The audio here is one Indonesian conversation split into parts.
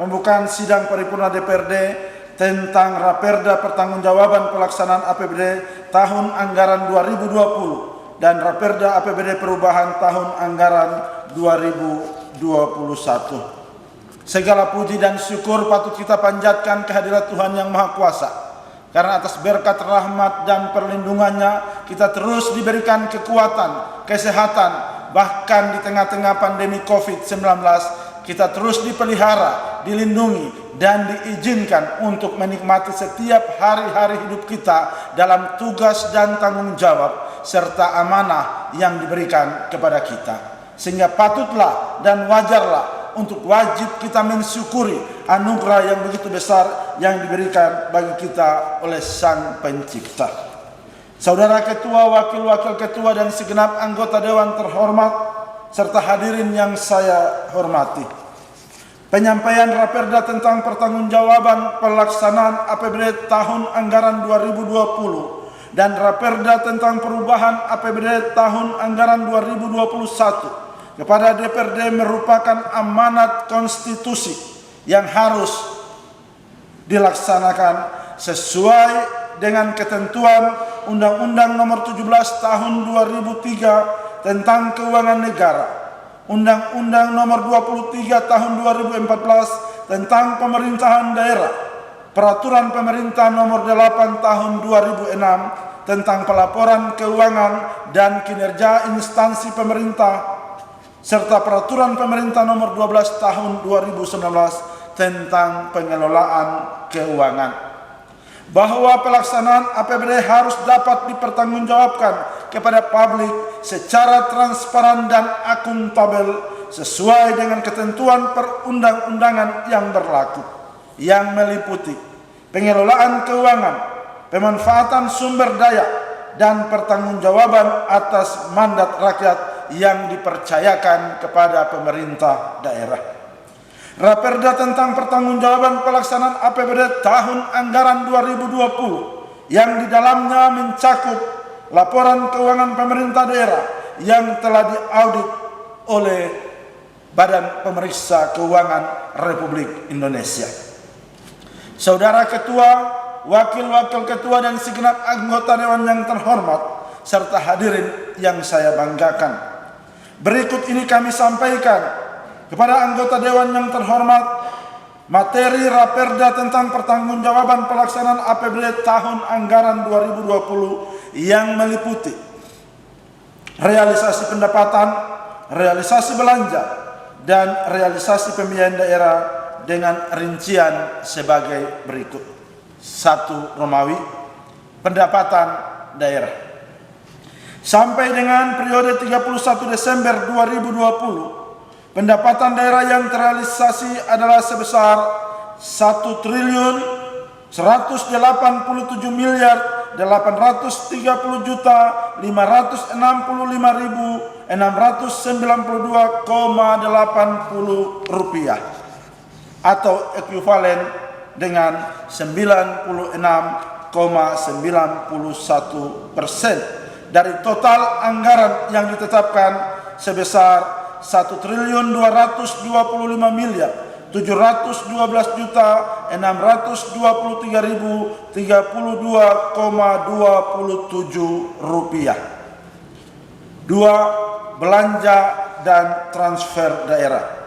pembukaan sidang paripurna DPRD tentang Raperda Pertanggungjawaban Pelaksanaan APBD tahun anggaran 2020 dan Raperda APBD Perubahan tahun anggaran 2021. Segala puji dan syukur patut kita panjatkan kehadirat Tuhan Yang Maha Kuasa, karena atas berkat rahmat dan perlindungannya kita terus diberikan kekuatan, kesehatan, bahkan di tengah-tengah pandemi COVID-19 kita terus dipelihara, dilindungi, dan diizinkan untuk menikmati setiap hari-hari hidup kita dalam tugas dan tanggung jawab serta amanah yang diberikan kepada kita. Sehingga patutlah dan wajarlah untuk wajib kita mensyukuri anugerah yang begitu besar yang diberikan bagi kita oleh Sang Pencipta. Saudara Ketua, Wakil-Wakil Ketua, dan segenap anggota Dewan terhormat, serta hadirin yang saya hormati. Penyampaian Raperda tentang pertanggungjawaban pelaksanaan APBD tahun anggaran 2020 dan Raperda tentang perubahan APBD tahun anggaran 2021 kepada DPRD merupakan amanat konstitusi yang harus dilaksanakan sesuai dengan ketentuan Undang-Undang Nomor 17 Tahun 2003 tentang Keuangan Negara, Undang-Undang Nomor 23 Tahun 2014 tentang Pemerintahan Daerah, Peraturan Pemerintah Nomor 8 Tahun 2006 tentang Pelaporan Keuangan dan Kinerja Instansi Pemerintah, serta Peraturan Pemerintah Nomor 12 Tahun 2019 tentang Pengelolaan Keuangan. Bahwa pelaksanaan APBD harus dapat dipertanggungjawabkan kepada publik secara transparan dan akuntabel sesuai dengan ketentuan perundang-undangan yang berlaku, yang meliputi pengelolaan keuangan, pemanfaatan sumber daya, dan pertanggungjawaban atas mandat rakyat yang dipercayakan kepada pemerintah daerah. Raperda tentang pertanggungjawaban pelaksanaan APBD tahun anggaran 2020 yang di dalamnya mencakup laporan keuangan pemerintah daerah yang telah diaudit oleh Badan Pemeriksa Keuangan Republik Indonesia. Saudara Ketua, Wakil-Wakil Ketua, dan segenap anggota Dewan yang terhormat, serta hadirin yang saya banggakan. Berikut ini kami sampaikan kepada anggota Dewan yang terhormat materi Raperda tentang pertanggungjawaban pelaksanaan APBD tahun anggaran 2020 yang meliputi realisasi pendapatan, realisasi belanja, dan realisasi pembiayaan daerah dengan rincian sebagai berikut. 1. Romawi, pendapatan daerah. Sampai dengan periode 31 Desember 2020, pendapatan daerah yang terrealisasi adalah sebesar 1.887.835.692,80 rupiah atau ekuivalen dengan 96,91% dari total anggaran yang ditetapkan sebesar 1.212.623.032,27 rupiah. 2. Belanja dan transfer daerah.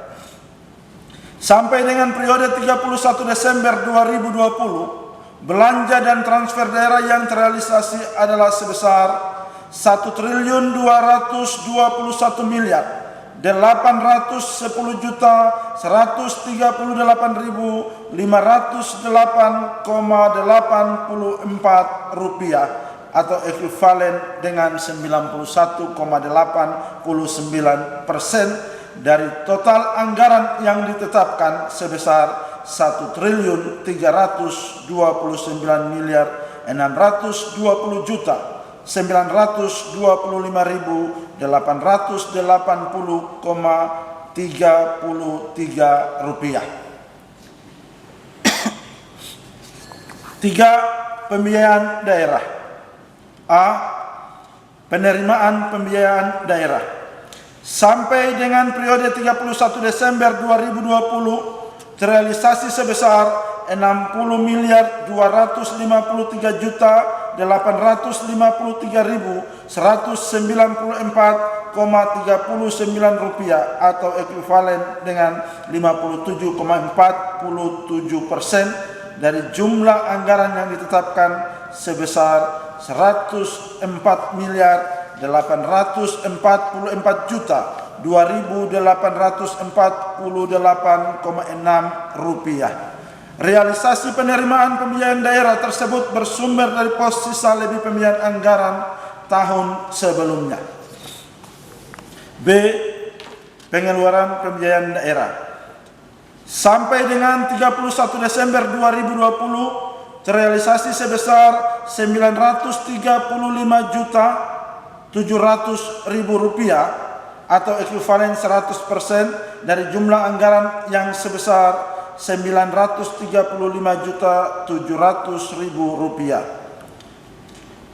Sampai dengan periode 31 Desember 2020, belanja dan transfer daerah yang terrealisasi adalah sebesar 1.838.508,84 rupiah atau ekuivalen dengan 91,89% dari total anggaran yang ditetapkan sebesar 1.620.925.880,33 rupiah. 3. Pembiayaan daerah. A. Penerimaan pembiayaan daerah. Sampai dengan periode 31 Desember 2020, terrealisasi sebesar 60.253.194,39 rupiah atau ekuivalen dengan 57,47% dari jumlah anggaran yang ditetapkan sebesar 104.844.2.848,6 rupiah. Realisasi penerimaan pembiayaan daerah tersebut bersumber dari pos sisa lebih pembiayaan anggaran tahun sebelumnya. B. Pengeluaran pembiayaan daerah. Sampai dengan 31 Desember 2020 terrealisasi sebesar 935.700.000 rupiah atau ekuivalen 100% dari jumlah anggaran yang sebesar 935.700.000 rupiah.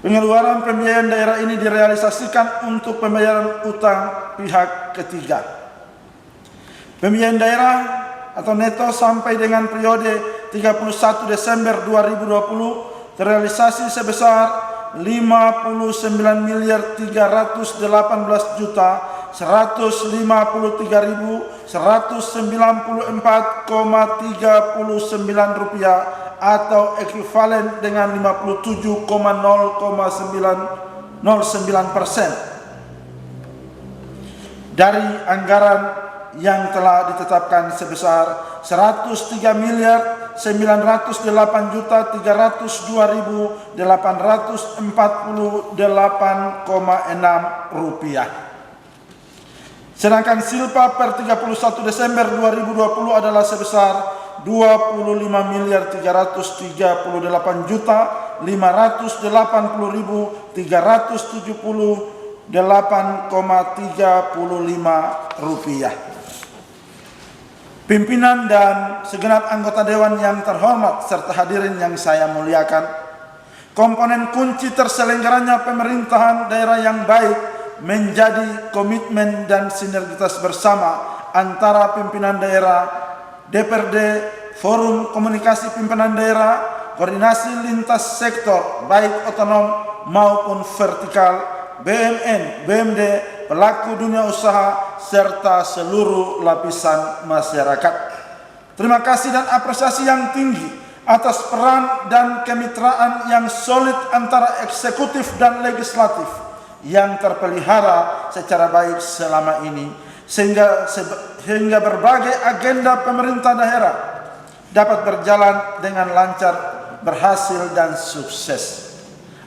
Pengeluaran pembiayaan daerah ini direalisasikan untuk pembayaran utang pihak ketiga. Pembiayaan daerah atau neto sampai dengan periode 31 Desember 2020 terrealisasi sebesar 59.388.194,39 rupiah atau ekuivalen dengan 57,09% dari anggaran yang telah ditetapkan sebesar 103.908.302.848,6 rupiah. Sedangkan silpa per 31 Desember 2020 adalah sebesar 25.338.378,35 rupiah. Pimpinan dan segenap anggota dewan yang terhormat serta hadirin yang saya muliakan, komponen kunci terselenggaranya pemerintahan daerah yang baik menjadi komitmen dan sinergitas bersama antara pimpinan daerah, DPRD, Forum Komunikasi Pimpinan Daerah, koordinasi lintas sektor baik otonom maupun vertikal, BUMN, BUMD, pelaku dunia usaha, serta seluruh lapisan masyarakat. Terima kasih dan apresiasi yang tinggi atas peran dan kemitraan yang solid antara eksekutif dan legislatif yang terpelihara secara baik selama ini, sehingga berbagai agenda pemerintah daerah dapat berjalan dengan lancar, berhasil dan sukses.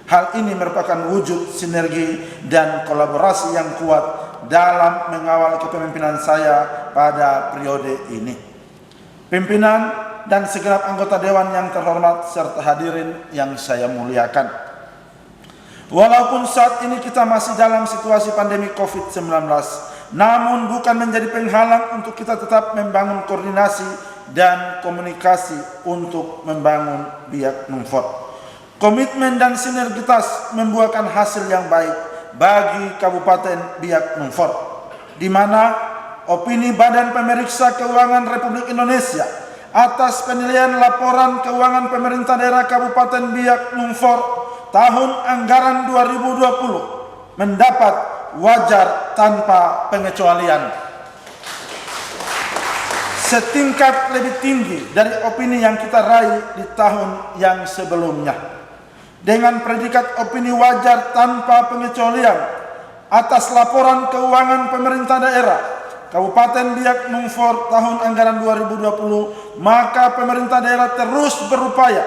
Hal ini merupakan wujud sinergi dan kolaborasi yang kuat dalam mengawal kepemimpinan saya pada periode ini. Pimpinan dan segenap anggota dewan yang terhormat serta hadirin yang saya muliakan. Walaupun saat ini kita masih dalam situasi pandemi COVID-19, namun bukan menjadi penghalang untuk kita tetap membangun koordinasi dan komunikasi untuk membangun Biak Numfor. Komitmen dan sinergitas membuahkan hasil yang baik bagi Kabupaten Biak Numfor, di mana opini Badan Pemeriksa Keuangan Republik Indonesia atas penilaian laporan keuangan pemerintah daerah Kabupaten Biak Numfor tahun anggaran 2020 mendapat wajar tanpa pengecualian, setingkat lebih tinggi dari opini yang kita raih di tahun yang sebelumnya. Dengan predikat opini wajar tanpa pengecualian atas laporan keuangan pemerintah daerah Kabupaten Biak Numfor tahun anggaran 2020, maka pemerintah daerah terus berupaya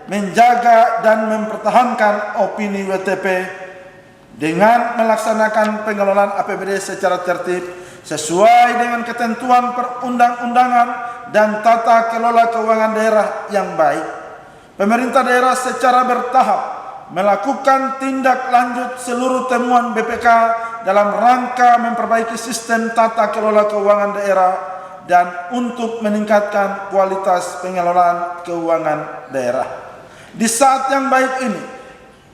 menjaga dan mempertahankan opini WTP dengan melaksanakan pengelolaan APBD secara tertib sesuai dengan ketentuan perundang-undangan dan tata kelola keuangan daerah yang baik. Pemerintah daerah secara bertahap melakukan tindak lanjut seluruh temuan BPK dalam rangka memperbaiki sistem tata kelola keuangan daerah dan untuk meningkatkan kualitas pengelolaan keuangan daerah. Di saat yang baik ini,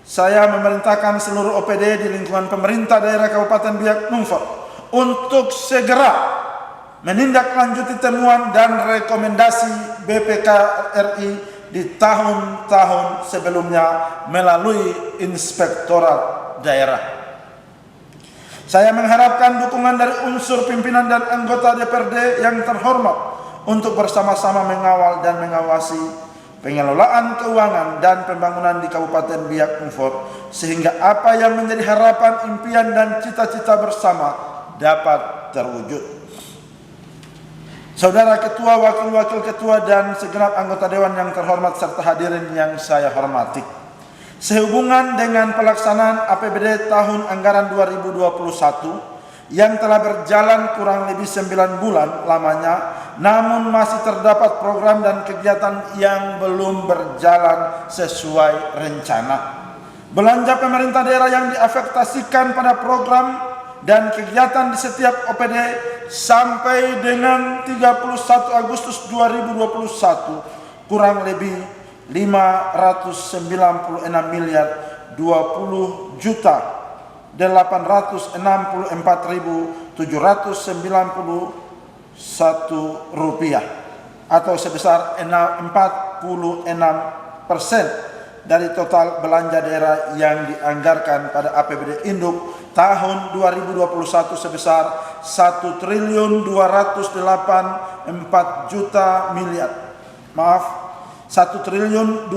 saya memerintahkan seluruh OPD di lingkungan pemerintah daerah Kabupaten Biak Numfor untuk segera menindaklanjuti temuan dan rekomendasi BPK RI di tahun-tahun sebelumnya melalui Inspektorat Daerah. Saya mengharapkan dukungan dari unsur pimpinan dan anggota DPRD yang terhormat untuk bersama-sama mengawal dan mengawasi pengelolaan keuangan dan pembangunan di Kabupaten Biak Numfor, sehingga apa yang menjadi harapan, impian, dan cita-cita bersama dapat terwujud. Saudara Ketua, Wakil-Wakil Ketua, dan segenap anggota Dewan yang terhormat serta hadirin yang saya hormati. Sehubungan dengan pelaksanaan APBD tahun anggaran 2021 yang telah berjalan kurang lebih 9 bulan lamanya, namun masih terdapat program dan kegiatan yang belum berjalan sesuai rencana. Belanja pemerintah daerah yang diafektasikan pada program dan kegiatan di setiap OPD sampai dengan 31 Agustus 2021 kurang lebih 596 miliar 20 juta 864.791 rupiah atau sebesar 46% dari total belanja daerah yang dianggarkan pada APBD Induk tahun 2021 sebesar 1.284 juta miliar. 1.284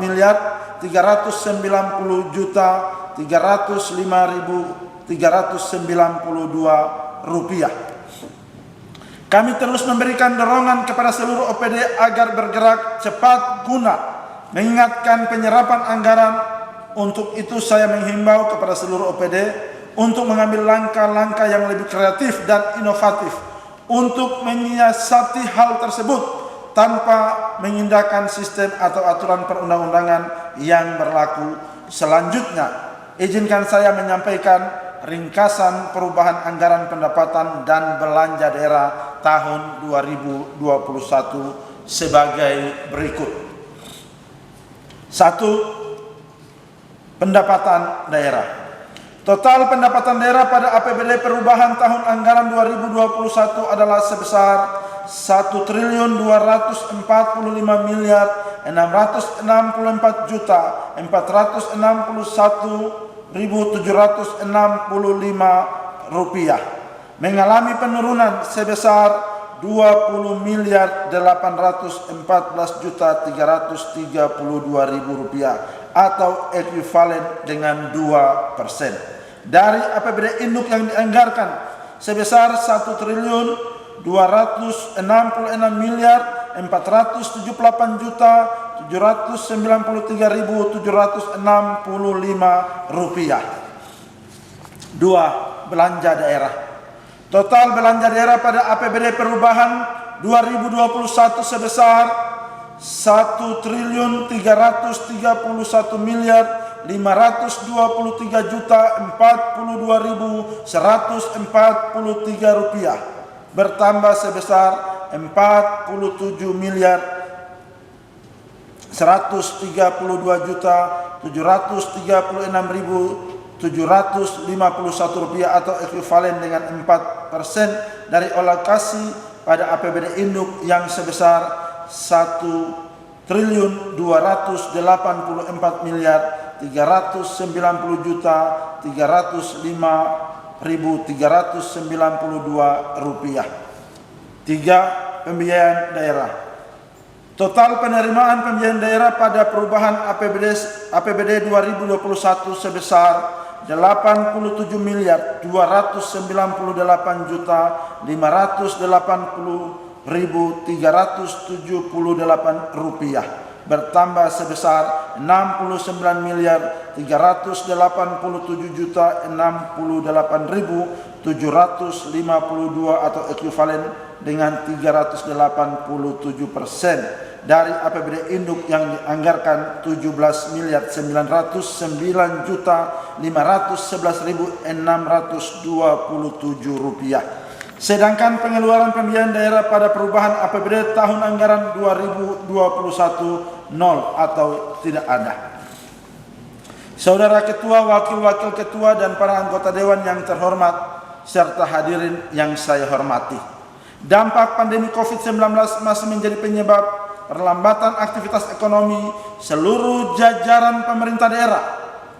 miliar 390 juta 305.392 rupiah. Kami terus memberikan dorongan kepada seluruh OPD agar bergerak cepat guna mengingatkan penyerapan anggaran. Untuk itu saya menghimbau kepada seluruh OPD untuk mengambil langkah-langkah yang lebih kreatif dan inovatif untuk menyiasati hal tersebut tanpa mengindahkan sistem atau aturan perundang-undangan yang berlaku. Selanjutnya, izinkan saya menyampaikan ringkasan perubahan anggaran pendapatan dan belanja daerah tahun 2021 sebagai berikut. 1. Pendapatan daerah. Total pendapatan daerah pada APBD perubahan tahun anggaran 2021 adalah sebesar 1.245 miliar 664 juta 461.765 rupiah, mengalami penurunan sebesar 20 miliar 814 juta 332.000 rupiah atau ekuivalen dengan 2% dari APBD Induk yang dianggarkan sebesar 1.266 miliar 478 juta 793.765 rupiah. 2. Belanja daerah. Total belanja daerah pada APBD perubahan 2021 sebesar 1.331 miliar 523 juta 42.143 rupiah, bertambah sebesar 47 miliar 132 juta 736.751 rupiah atau ekuivalen dengan 4% dari alokasi pada APBD Induk yang sebesar 1.284 miliar 390 juta 305.392 rupiah. 3. Pembiayaan daerah. Total penerimaan pembiayaan daerah pada perubahan APBD 2021 sebesar 87 miliar 298 juta 580.378 rupiah, bertambah sebesar 69 miliar 387 juta 68.752 atau ekuivalen dengan 387% dari APBD Induk yang dianggarkan 17 miliar 909 juta 511.627 rupiah. Sedangkan pengeluaran pembiayaan daerah pada perubahan APBD tahun anggaran 2021 nol atau tidak ada. Saudara Ketua, Wakil-Wakil Ketua, dan para anggota Dewan yang terhormat, serta hadirin yang saya hormati. Dampak pandemi COVID-19 masih menjadi penyebab perlambatan aktivitas ekonomi. Seluruh jajaran pemerintah daerah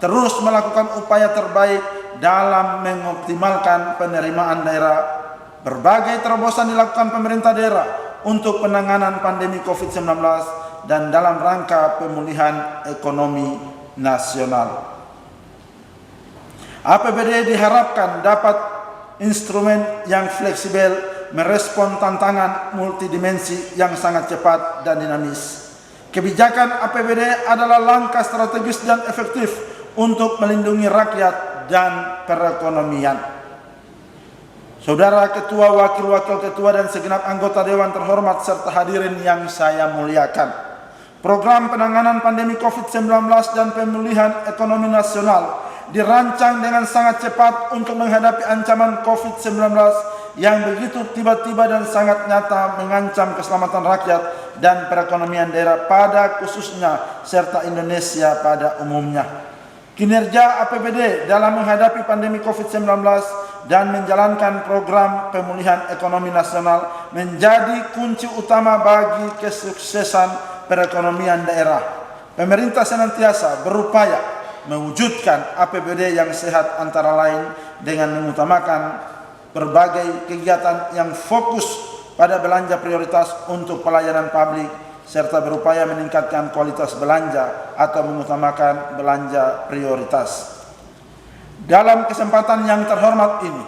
terus melakukan upaya terbaik dalam mengoptimalkan penerimaan daerah. Berbagai terobosan dilakukan pemerintah daerah untuk penanganan pandemi COVID-19 dan dalam rangka pemulihan ekonomi nasional. APBD diharapkan dapat instrumen yang fleksibel merespon tantangan multidimensi yang sangat cepat dan dinamis. Kebijakan APBD adalah langkah strategis dan efektif untuk melindungi rakyat dan perekonomian. Saudara Ketua, Wakil-Wakil Ketua, dan segenap anggota Dewan terhormat serta hadirin yang saya muliakan. Program penanganan pandemi COVID-19 dan pemulihan ekonomi nasional dirancang dengan sangat cepat untuk menghadapi ancaman COVID-19 yang begitu tiba-tiba dan sangat nyata mengancam keselamatan rakyat dan perekonomian daerah pada khususnya serta Indonesia pada umumnya. Kinerja APBD dalam menghadapi pandemi COVID-19 dan menjalankan program pemulihan ekonomi nasional menjadi kunci utama bagi kesuksesan perekonomian daerah. Pemerintah senantiasa berupaya mewujudkan APBD yang sehat antara lain dengan mengutamakan berbagai kegiatan yang fokus pada belanja prioritas untuk pelayanan publik serta berupaya meningkatkan kualitas belanja atau mengutamakan belanja prioritas. Dalam kesempatan yang terhormat ini,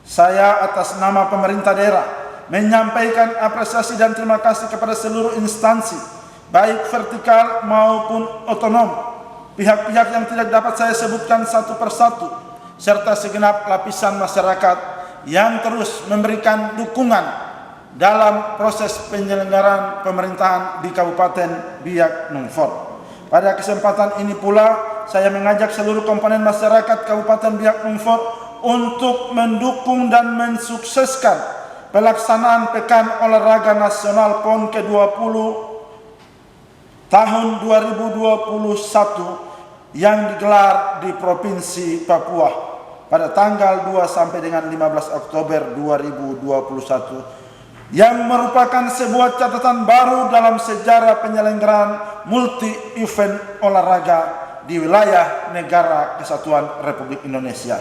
saya atas nama pemerintah daerah menyampaikan apresiasi dan terima kasih kepada seluruh instansi, baik vertikal maupun otonom, pihak-pihak yang tidak dapat saya sebutkan satu persatu, serta segenap lapisan masyarakat yang terus memberikan dukungan dalam proses penyelenggaraan pemerintahan di Kabupaten Biak Numfor. Pada kesempatan ini pula, saya mengajak seluruh komponen masyarakat Kabupaten Biak Numfor untuk mendukung dan mensukseskan pelaksanaan Pekan Olahraga Nasional PON ke-20 tahun 2021 yang digelar di Provinsi Papua pada tanggal 2 sampai dengan 15 Oktober 2021 yang merupakan sebuah catatan baru dalam sejarah penyelenggaraan multi event olahraga di wilayah Negara Kesatuan Republik Indonesia.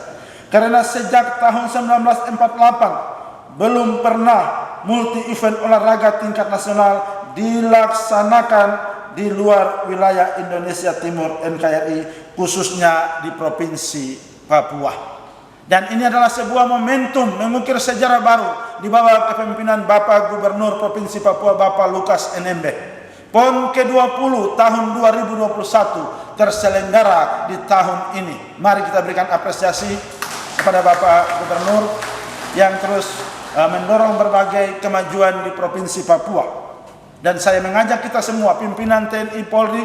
Karena sejak tahun 1948 belum pernah multi event olahraga tingkat nasional dilaksanakan di luar wilayah Indonesia Timur NKRI, khususnya di Provinsi Papua. Dan ini adalah sebuah momentum mengukir sejarah baru di bawah kepemimpinan Bapak Gubernur Provinsi Papua, Bapak Lukas NMB. PON ke-20 tahun 2021 terselenggara di tahun ini. Mari kita berikan apresiasi kepada Bapak Gubernur yang terus mendorong berbagai kemajuan di Provinsi Papua. Dan saya mengajak kita semua, pimpinan TNI, Polri,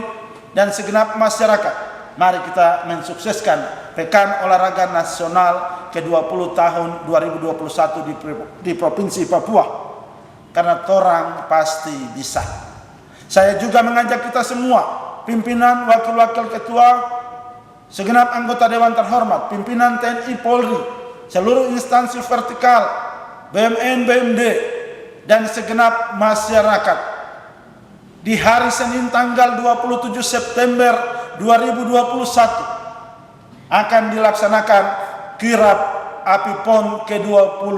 dan segenap masyarakat, mari kita mensukseskan Pekan Olahraga Nasional ke-20 tahun 2021 di Provinsi Papua. Karena torang pasti bisa. Saya juga mengajak kita semua, pimpinan, wakil-wakil ketua, segenap anggota Dewan terhormat, pimpinan TNI, Polri, seluruh instansi vertikal, BUMN, BUMD, dan segenap masyarakat. Di hari Senin tanggal 27 September 2021 akan dilaksanakan kirap api PON ke-20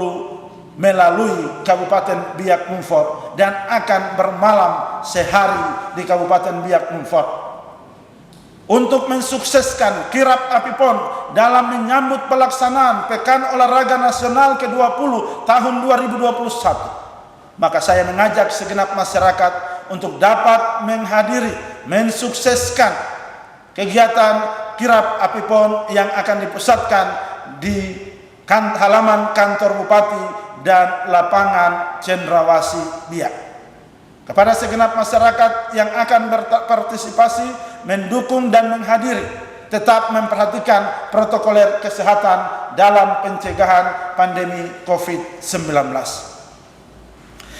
melalui Kabupaten Biak Numfor dan akan bermalam sehari di Kabupaten Biak Numfor. Untuk mensukseskan kirap api PON dalam menyambut pelaksanaan Pekan Olahraga Nasional ke-20 tahun 2021, maka saya mengajak segenap masyarakat untuk dapat menghadiri, mensukseskan kegiatan kirap api PON yang akan dipusatkan di halaman kantor Bupati dan lapangan Cendrawasih Biak. Kepada segenap masyarakat yang akan berpartisipasi, mendukung dan menghadiri, tetap memperhatikan protokoler kesehatan dalam pencegahan pandemi COVID-19.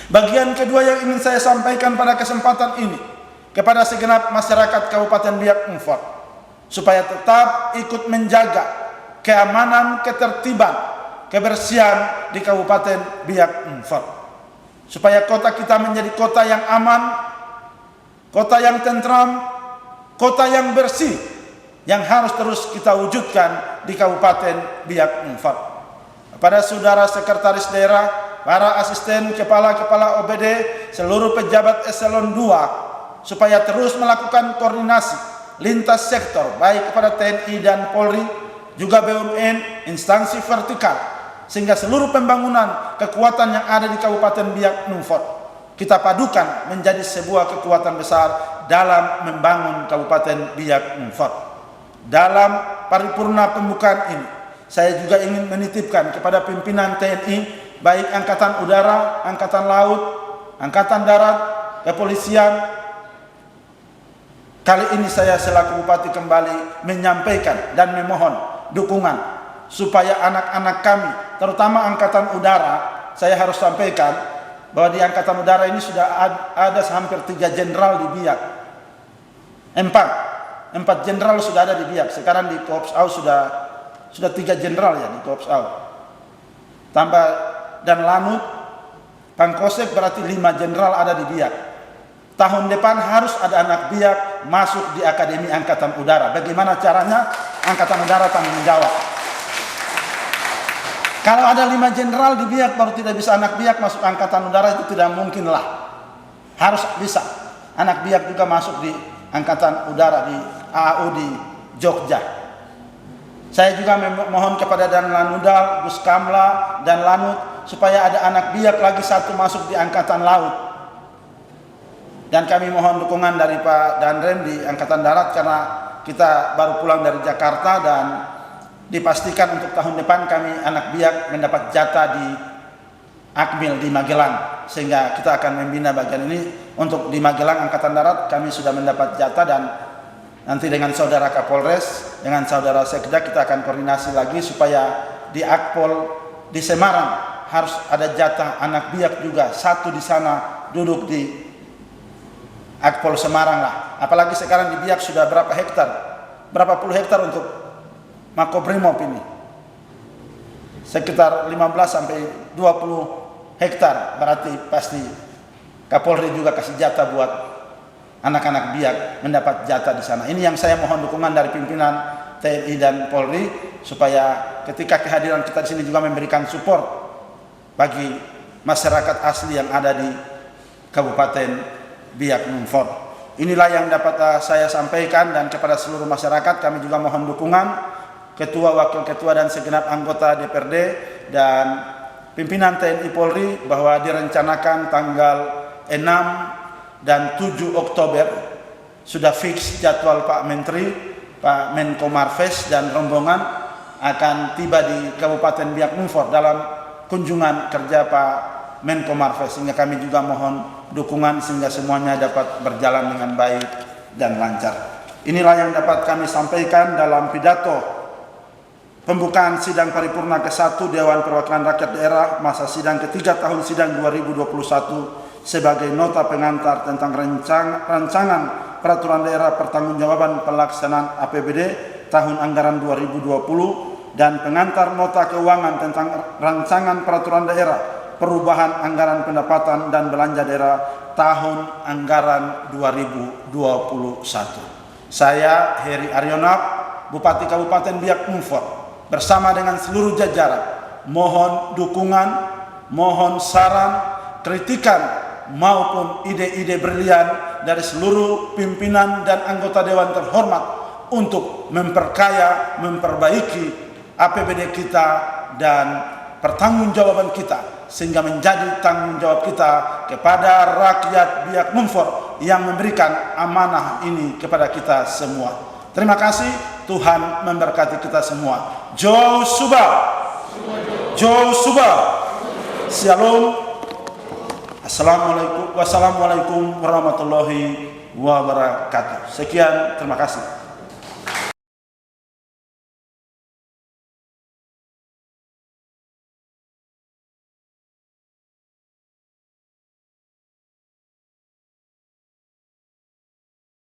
Bagian kedua yang ingin saya sampaikan pada kesempatan ini kepada segenap masyarakat Kabupaten Biak Numfor, supaya tetap ikut menjaga keamanan, ketertiban, kebersihan di Kabupaten Biak Numfor. Supaya kota kita menjadi kota yang aman, kota yang tentram, kota yang bersih, yang harus terus kita wujudkan di Kabupaten Biak Numfor. Kepada saudara sekretaris daerah, para asisten kepala-kepala OBD, seluruh pejabat eselon 2, supaya terus melakukan koordinasi lintas sektor, baik kepada TNI dan Polri, juga BUMN, instansi vertikal, sehingga seluruh pembangunan kekuatan yang ada di Kabupaten Biak Numfor kita padukan menjadi sebuah kekuatan besar dalam membangun Kabupaten Biak Numfor. Dalam paripurna pembukaan ini, saya juga ingin menitipkan kepada pimpinan TNI, baik Angkatan Udara, Angkatan Laut, Angkatan Darat, Kepolisian. Kali ini saya selaku Bupati kembali menyampaikan dan memohon dukungan supaya anak-anak kami, terutama Angkatan Udara, saya harus sampaikan bahwa di Angkatan Udara ini sudah ada hampir 3 jenderal di Biak. 4 jenderal sudah ada di Biak. Sekarang di Korps AU sudah 3 jenderal ya di Korps AU. Tambah dan Lanut, Pangkosek, berarti 5 jenderal ada di Biak. Tahun depan harus ada anak Biak masuk di Akademi Angkatan Udara. Bagaimana caranya? Angkatan Udara tanggung jawab. Kalau ada 5 jenderal di Biak baru tidak bisa anak Biak masuk Angkatan Udara, itu tidak mungkin lah. Harus bisa. Anak Biak juga masuk di Angkatan Udara di AAU di Jogja. Saya juga memohon kepada Dan Lanudal, Gus Kamla, dan Lanut supaya ada anak Biak lagi 1 masuk di Angkatan Laut. Dan kami mohon dukungan dari Pak Danrem di Angkatan Darat karena kita baru pulang dari Jakarta dan dipastikan untuk tahun depan kami anak Biak mendapat jatah di Akmil di Magelang, sehingga kita akan membina bagian ini. Untuk di Magelang Angkatan Darat kami sudah mendapat jatah dan nanti dengan saudara Kapolres, dengan saudara Sekda kita akan koordinasi lagi supaya di Akpol di Semarang harus ada jatah anak Biak juga 1 di sana duduk di Akpol Semarang lah. Apalagi sekarang di Biak sudah berapa puluh hektar untuk Makobrimob ini, sekitar 15 sampai 20 hektar, berarti pasti Kapolri juga kasih jatah buat anak-anak Biak mendapat jatah di sana. Ini yang saya mohon dukungan dari pimpinan TNI dan Polri supaya ketika kehadiran kita di sini juga memberikan support bagi masyarakat asli yang ada di Kabupaten Biak Numfor. Inilah yang dapat saya sampaikan, dan kepada seluruh masyarakat kami juga mohon dukungan Ketua, Wakil Ketua, dan segenap anggota DPRD dan pimpinan TNI Polri bahwa direncanakan tanggal 6 dan 7 Oktober sudah fix jadwal Pak Menteri, Pak Menko Marves dan rombongan akan tiba di Kabupaten Biak Numfor dalam kunjungan kerja Pak Menko Marves, sehingga kami juga mohon dukungan sehingga semuanya dapat berjalan dengan baik dan lancar. Inilah yang dapat kami sampaikan dalam pidato pembukaan sidang paripurna ke-1 Dewan Perwakilan Rakyat Daerah masa sidang ketiga tahun sidang 2021 sebagai nota pengantar tentang rancangan peraturan daerah pertanggungjawaban pelaksanaan APBD tahun anggaran 2020 dan pengantar nota keuangan tentang rancangan peraturan daerah perubahan anggaran pendapatan dan belanja daerah tahun anggaran 2021. Saya Heri Arionap, Bupati Kabupaten Biak Numfor, bersama dengan seluruh jajaran mohon dukungan, mohon saran, kritikan maupun ide-ide brilian dari seluruh pimpinan dan anggota dewan terhormat untuk memperkaya, memperbaiki APBD kita dan pertanggungjawaban kita, sehingga menjadi tanggung jawab kita kepada rakyat Biak Numfor yang memberikan amanah ini kepada kita semua. Terima kasih, Tuhan memberkati kita semua. Jo Suba, Jo Suba, Shalom. Wassalamualaikum warahmatullahi wabarakatuh. Sekian, terima kasih.